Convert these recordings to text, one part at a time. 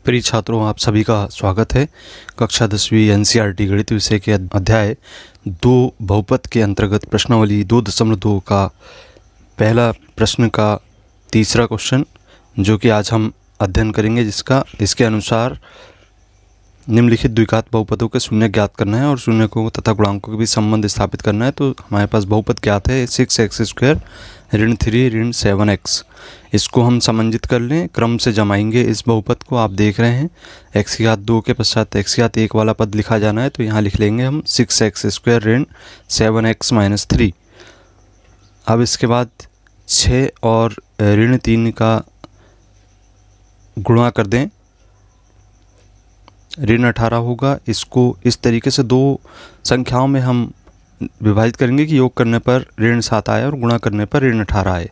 प्रिय छात्रों, आप सभी का स्वागत है। कक्षा 10वीं एनसीईआरटी गणित विषय के अध्याय 2 बहुपद के अंतर्गत प्रश्नावली 2.2 का पहला प्रश्न का तीसरा क्वेश्चन जो कि आज हम अध्ययन करेंगे, जिसका इसके अनुसार निम्नलिखित द्विघात बहुपदों के शून्य ज्ञात करना है और शून्यकों तथा गुणांकों के बीच संबंध स्थापित करना है। तो हमारे पास बहुपद ज्ञात है 6x² ऋण 3 ऋण 7x। इसको हम समंजित कर लें, क्रम से जमाएंगे इस बहुपद को। आप देख रहे हैं x⁻2 के पश्चात x⁻1 वाला पद लिखा जाना है, तो यहाँ लिख लेंगे हम 6x² ऋण 7x - 3। अब इसके बाद 6 और ऋण 3 का गुणा कर दें, ऋण 18 होगा। इसको इस तरीके से दो संख्याओं में हम विभाजित करेंगे कि योग करने पर ऋण 7 आए और गुणा करने पर ऋण 18 आए।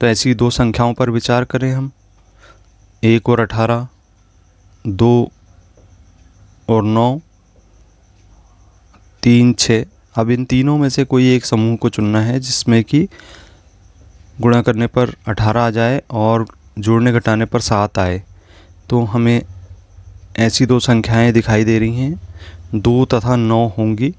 तो ऐसी दो संख्याओं पर विचार करें हम, 1 और 18, 2 और 9, 3, 6। अब इन तीनों में से कोई एक समूह को चुनना है जिसमें कि गुणा करने पर 18 आ जाए और जोड़ने घटाने पर 7 आए। तो हमें ऐसी दो संख्याएं दिखाई दे रही हैं, 2 तथा 9 होंगी।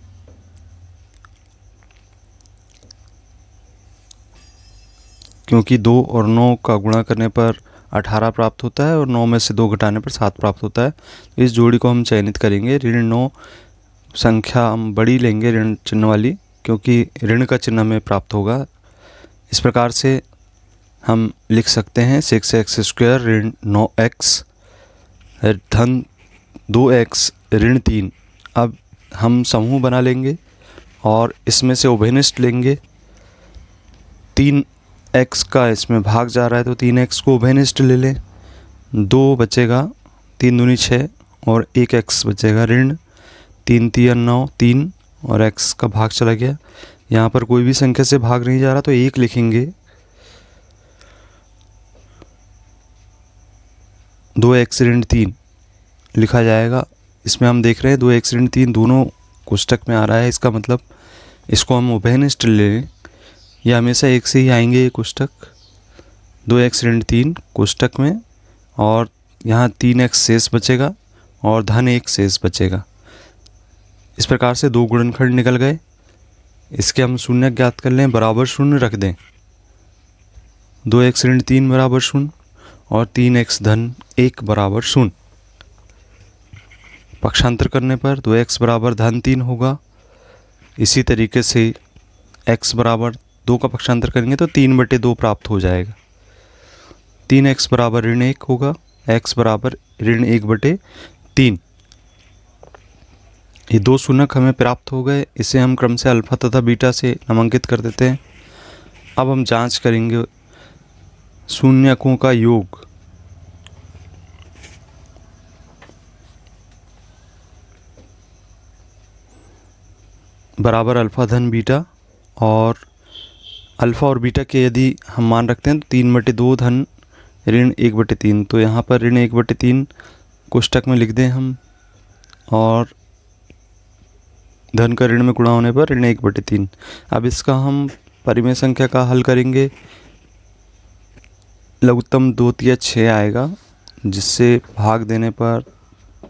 क्योंकि 2 और 9 का गुणा करने पर 18 प्राप्त होता है और 9 में से 2 घटाने पर 7 प्राप्त होता है। तो इस जोड़ी को हम चयनित करेंगे। ऋण 9 संख्या हम बड़ी लेंगे, ऋण चिन्ह वाली, क्योंकि ऋण का चिन्ह हमें प्राप्त होगा। इस प्रकार से हम लिख सकते हैं 6x² ऋण 9x धन 2x ऋण 3। अब हम समूह बना लेंगे और इसमें से उभयनिष्ठ लेंगे। 3x का इसमें भाग जा रहा है, तो 3x को उभयनिष्ठ ले लें। 2 बचेगा, 3 दूनी 6 और 1x बचेगा ऋण 3 3 9, 3 और x का भाग चला गया। यहाँ पर कोई भी संख्या से भाग नहीं जा रहा, तो 1 लिखेंगे। 2x ऋण 3 लिखा जाएगा। इसमें हम देख रहे हैं 2x ऋण 3 दोनों कोष्टक में आ रहा है। इसका मतलब इसको हम उभयनिष्ठ ले लें। यह हमेशा एक से ही आएंगे ये कोष्टक, 2x ऋण 3 कोष्टक में, और यहाँ 3x शेष बचेगा और धन 1 शेष बचेगा। इस प्रकार से दो गुणनखंड निकल गए। इसके हम शून्य ज्ञात कर लें, बराबर शून्य रख दें। 2x ऋण 3 बराबर 0 और 3x धन 1 बराबर 0। पक्षांतर करने पर 2x बराबर धन 3 होगा। इसी तरीके से x बराबर 2 का पक्षांतर करेंगे तो 3/2 प्राप्त हो जाएगा। 3x बराबर ऋण 1 होगा, x बराबर ऋण 1/3। ये दो शून्यक हमें प्राप्त हो गए। इसे हम क्रम से अल्फा तथा बीटा से नामांकित कर देते हैं। अब हम जांच करेंगे शून्यकों का योग। बराबर अल्फा धन बीटा, और अल्फ़ा और बीटा के यदि हम मान रखते हैं तो 3/2 धन ऋण 1/3। तो यहाँ पर ऋण 1/3 कोष्टक में लिख दें हम, और धन का ऋण में गुणा होने पर ऋण 1/3। अब इसका हम परिमेय संख्या का हल करेंगे। लघुत्तम 2 तिया 6 आएगा, जिससे भाग देने पर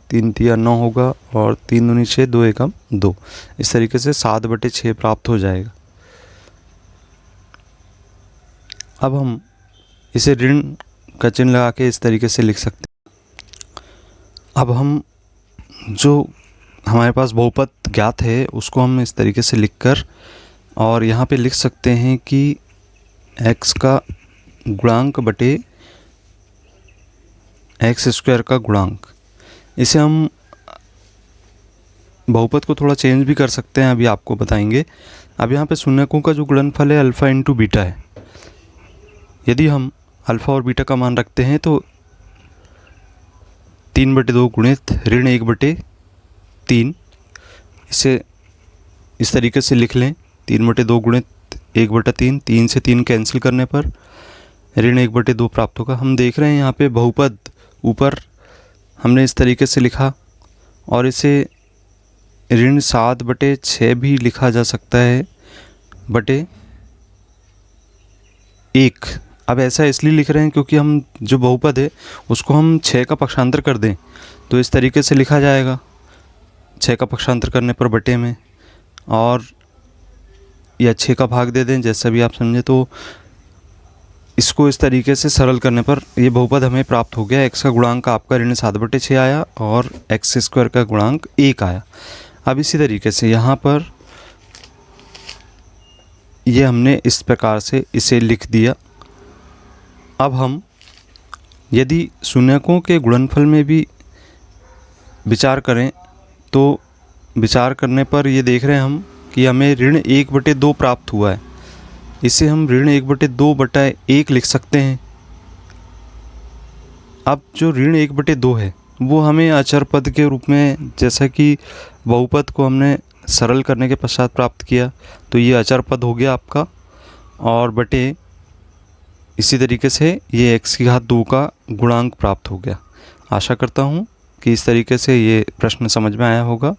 3 तिया 9 होगा और 3 दूनी 6, 2 एकम 2। इस तरीके से 7/6 प्राप्त हो जाएगा। अब हम इसे ऋण का चिन्ह लगा के इस तरीके से लिख सकते हैं। अब हम जो हमारे पास बहुपद ज्ञात है उसको हम इस तरीके से लिखकर, और यहाँ पे लिख सकते हैं कि x का गुणांक बटे x² का गुणांक। इसे हम बहुपद को थोड़ा चेंज भी कर सकते हैं, अभी आपको बताएंगे। अब यहाँ पे शून्यकों का जो गुणनफल है अल्फ़ा इंटू बीटा है। यदि हम अल्फ़ा और बीटा का मान रखते हैं तो 3/2 गुणित ऋण 1/3। इसे इस तरीके से लिख लें, 3/2 गुणित 1/3। 3 से 3 कैंसिल करने पर ऋण 1/2 प्राप्त होगा। हम देख रहे हैं यहाँ पे बहुपद ऊपर हमने इस तरीके से लिखा, और इसे ऋण 7/6 भी लिखा जा सकता है बटे 1। अब ऐसा इसलिए लिख रहे हैं क्योंकि हम जो बहुपद है उसको हम 6 का पक्षांतर कर दें तो इस तरीके से लिखा जाएगा, 6 का पक्षांतर करने पर बटे में, और या 6 का भाग दे दें, जैसा भी आप समझे। तो इसको इस तरीके से सरल करने पर ये बहुपद हमें प्राप्त हो गया। x का गुणांक आपका ऋण 7/6 आया और x² का गुणांक 1 आया। अब इसी तरीके से यहाँ पर ये हमने इस प्रकार से इसे लिख दिया। अब हम यदि शून्यकों के गुणनफल में भी विचार करें तो विचार करने पर ये देख रहे हैं हम कि हमें ऋण 1/2 प्राप्त हुआ है। इसे हम ऋण 1/2/1 लिख सकते हैं। अब जो ऋण 1/2 है वो हमें अचर पद के रूप में, जैसा कि बहुपद को हमने सरल करने के पश्चात प्राप्त किया, तो ये अचर पद हो गया आपका, और बटे इसी तरीके से ये x⁻2 का गुणांक प्राप्त हो गया। आशा करता हूँ कि इस तरीके से ये प्रश्न समझ में आया होगा।